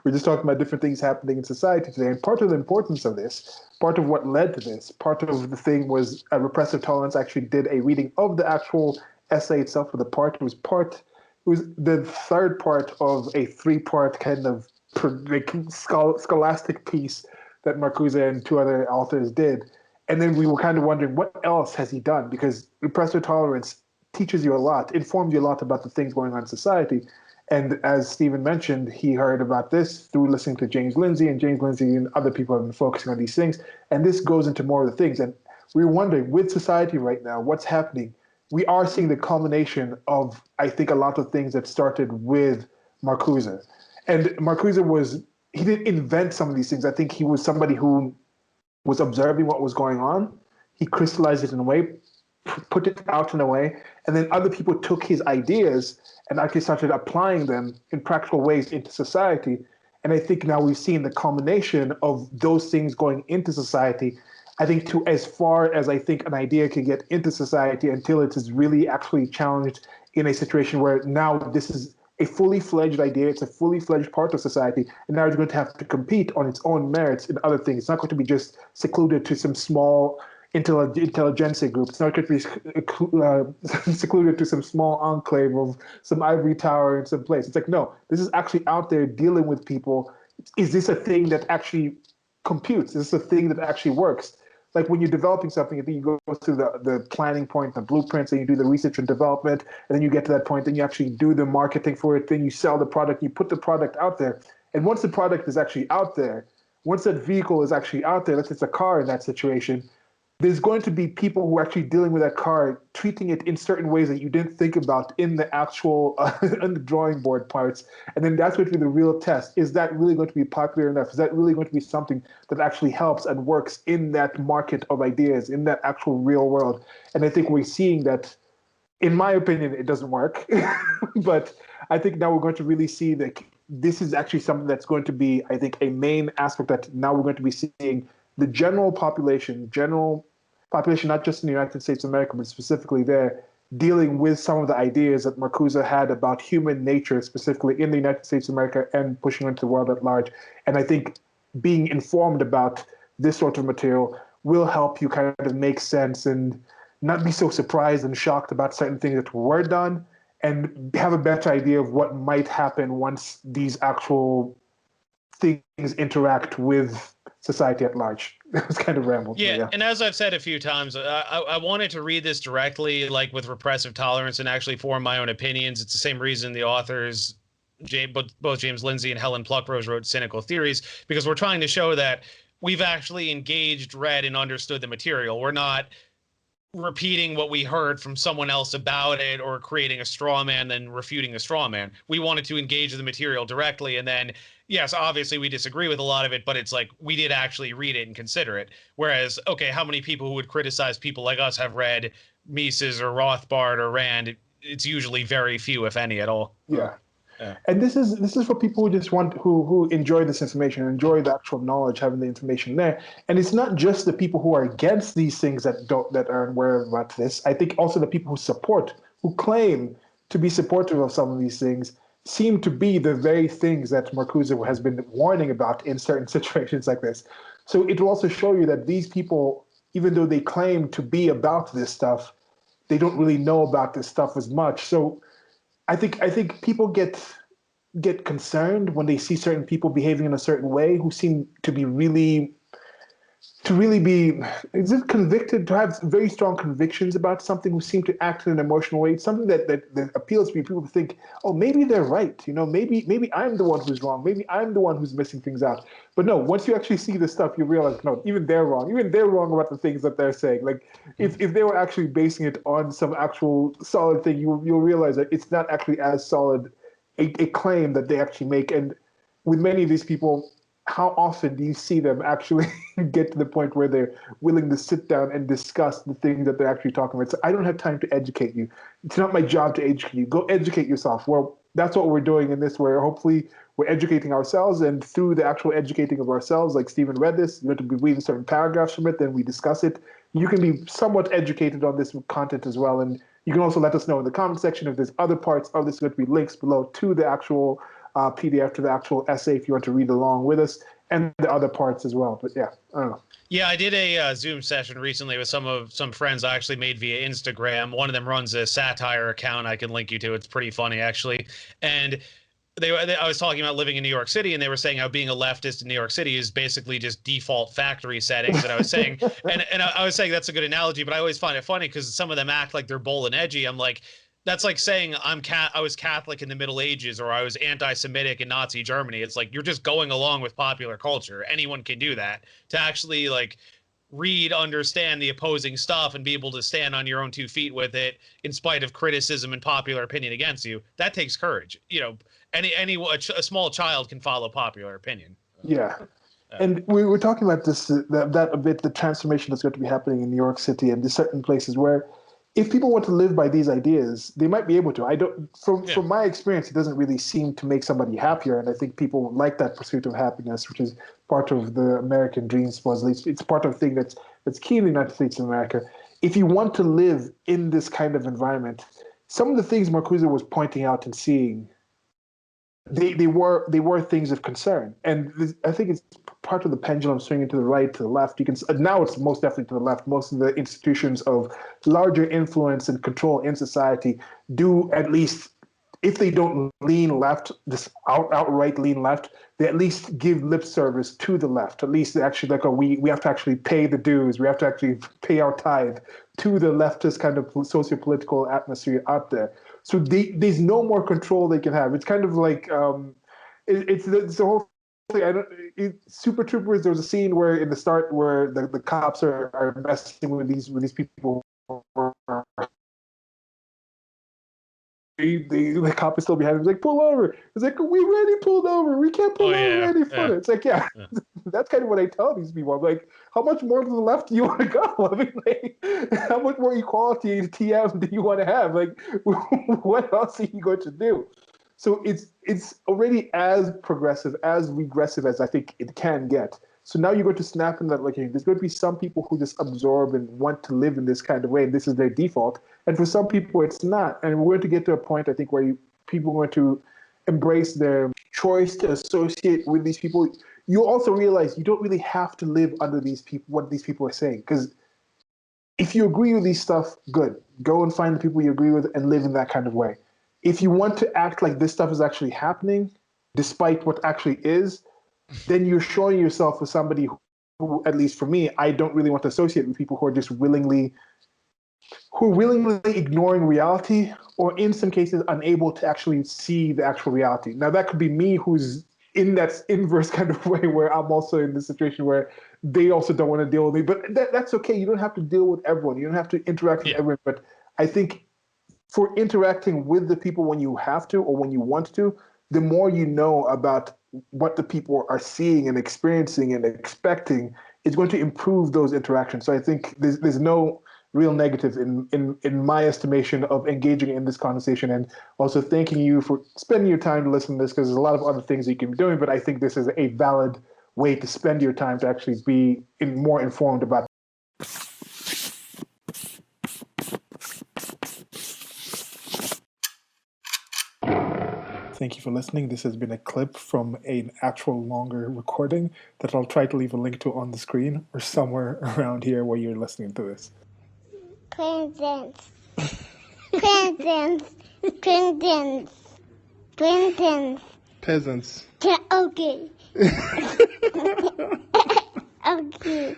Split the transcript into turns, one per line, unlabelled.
We're just talking about different things happening in society today. And part of the importance of this, part of what led to this, part of the thing was Repressive Tolerance actually did a reading of the actual essay itself for the part. It was the third part of a three-part kind of scholastic piece that Marcuse and two other authors did. And then we were kind of wondering, what else has he done? Because repressive tolerance teaches you a lot, informs you a lot about the things going on in society. And as Stephen mentioned, he heard about this through listening to James Lindsay, and James Lindsay and other people have been focusing on these things. And this goes into more of the things. And we were wondering, with society right now, what's happening? We are seeing the culmination of, I think, a lot of things that started with Marcuse. And Marcuse he didn't invent some of these things. I think he was somebody who was observing what was going on. He crystallized it in a way, put it out in a way, and then other people took his ideas and actually started applying them in practical ways into society. And I think now we've seen the culmination of those things going into society. I think to as far as I think an idea can get into society until it is really actually challenged in a situation where now this is a fully fledged idea, it's a fully fledged part of society, and now it's going to have to compete on its own merits in other things. It's not going to be just secluded to some small intelligentsia group. It's not going to be secluded to some small enclave of some ivory tower in some place. It's like, no, this is actually out there dealing with people. Is this a thing that actually computes? Is this a thing that actually works? Like when you're developing something, I think you go through the planning point, the blueprints, and you do the research and development, and then you get to that point, then you actually do the marketing for it, then you sell the product, you put the product out there. And once the product is actually out there, once that vehicle is actually out there, let's say it's a car in that situation, there's going to be people who are actually dealing with that car, treating it in certain ways that you didn't think about in the actual in the drawing board parts. And then that's going to be the real test. Is that really going to be popular enough? Is that really going to be something that actually helps and works in that market of ideas, in that actual real world? And I think we're seeing that, in my opinion, it doesn't work. But I think now we're going to really see that this is actually something that's going to be, I think, a main aspect that now we're going to be seeing the general population, not just in the United States of America, but specifically there, dealing with some of the ideas that Marcuse had about human nature, specifically in the United States of America and pushing into the world at large. And I think being informed about this sort of material will help you kind of make sense and not be so surprised and shocked about certain things that were done, and have a better idea of what might happen once these actual things interact with society at large. It was kind of rambled.
Yeah, and as I've said a few times, I wanted to read this directly, like with repressive tolerance, and actually form my own opinions. It's the same reason the authors, both James Lindsay and Helen Pluckrose, wrote Cynical Theories, because we're trying to show that we've actually engaged, read, and understood the material. We're not repeating what we heard from someone else about it or creating a straw man, then refuting a straw man. We wanted to engage the material directly, and then, yes, obviously we disagree with a lot of it, but it's like we did actually read it and consider it. Whereas, okay, how many people who would criticize people like us have read Mises or Rothbard or Rand? It's usually very few, if any, at all.
Yeah. And this is for people who just who enjoy this information, enjoy the actual knowledge, having the information there. And it's not just the people who are against these things that are aware about this. I think also the people who support, who claim to be supportive of some of these things, seem to be the very things that Marcuse has been warning about in certain situations like this. So it will also show you that these people, even though they claim to be about this stuff, they don't really know about this stuff as much. So I think people get concerned when they see certain people behaving in a certain way who seem to be really be convicted, to have very strong convictions about something, who seem to act in an emotional way. It's something that appeals to me. People think, oh, maybe they're right. Maybe I'm the one who's wrong. Maybe I'm the one who's missing things out. But no, once you actually see this stuff, you realize, no, even they're wrong. Even they're wrong about the things that they're saying. Like if they were actually basing it on some actual solid thing, you'll realize that it's not actually as solid a claim that they actually make. And with many of these people, how often do you see them actually get to the point where they're willing to sit down and discuss the things that they're actually talking about? So I don't have time to educate you. It's not my job to educate you. Go educate yourself. Well, that's what we're doing in this, where hopefully we're educating ourselves, and through the actual educating of ourselves, like Stephen read this, you're going to be reading certain paragraphs from it, then we discuss it. You can be somewhat educated on this content as well. And you can also let us know in the comment section if there's other parts of this. Going to be links below to the actual PDF to the actual essay if you want to read along with us, and the other parts as well. But yeah, I don't know.
Yeah, I did a Zoom session recently with some friends I actually made via Instagram. One of them runs a satire account I can link you to. It's pretty funny, actually. And I was talking about living in New York City, and they were saying how being a leftist in New York City is basically just default factory settings. And I was saying, and I was saying that's a good analogy, but I always find it funny because some of them act like they're bold and edgy. I'm like, that's like saying I was Catholic in the Middle Ages, or I was anti-Semitic in Nazi Germany. It's like you're just going along with popular culture. Anyone can do that. To actually like read, understand the opposing stuff, and be able to stand on your own 2 feet with it in spite of criticism and popular opinion against you, that takes courage. You know, a small child can follow popular opinion.
Yeah. And we were talking about this, that a bit, the transformation that's going to be happening in New York City and there's certain places where if people want to live by these ideas, they might be able to. From my experience, it doesn't really seem to make somebody happier. And I think people like that pursuit of happiness, which is part of the American dream, supposedly. It's part of the thing that's key in the United States of America. If you want to live in this kind of environment, some of the things Marcuse was pointing out and seeing, they were things of concern. And I think it's part of the pendulum swinging to the right, to the left. You can now it's most definitely to the left. Most of the institutions of larger influence and control in society do, at least if they don't lean left, this outright lean left, they at least give lip service to the left. At least they actually like, we have to actually pay the dues. We have to actually pay our tithe to the leftist kind of socio-political atmosphere out there. So there's no more control they can have. It's kind of like it's the whole thing. Super Troopers. There was a scene where in the start where the cops are messing with these people. The cop is still behind him. He's like, pull over. It's like, we already pulled over. We can't pull over any further. It's like, that's kind of what I tell these people. I'm like, how much more to the left do you want to go? I mean, like, how much more equality in TM do you want to have? Like, what else are you going to do? So it's already as progressive, as regressive as I think it can get. So now you're going to snap in that, like, there's going to be some people who just absorb and want to live in this kind of way, and this is their default. And for some people, it's not. And we're going to get to a point, I think, where people are going to embrace their choice to associate with these people. You'll also realize you don't really have to live under these people, what these people are saying. Because if you agree with these stuff, good. Go and find the people you agree with and live in that kind of way. If you want to act like this stuff is actually happening, despite what actually is, then you're showing yourself as somebody who, at least for me, I don't really want to associate with people who are just willingly ignoring reality, or in some cases unable to actually see the actual reality. Now that could be me, who's in that inverse kind of way, where I'm also in this situation where they also don't want to deal with me. But that's okay. You don't have to deal with everyone. You don't have to interact with everyone. But I think for interacting with the people when you have to or when you want to, the more you know about what the people are seeing and experiencing and expecting is going to improve those interactions. So I think there's no real negative in my estimation of engaging in this conversation, and also thanking you for spending your time to listen to this, because there's a lot of other things you can be doing, but I think this is a valid way to spend your time to actually be more informed about. Thank you for listening. This has been a clip from an actual longer recording that I'll try to leave a link to on the screen or somewhere around here where you're listening to this.
Presents. Presents. Presents. Presents.
Peasants.
Okay. Okay.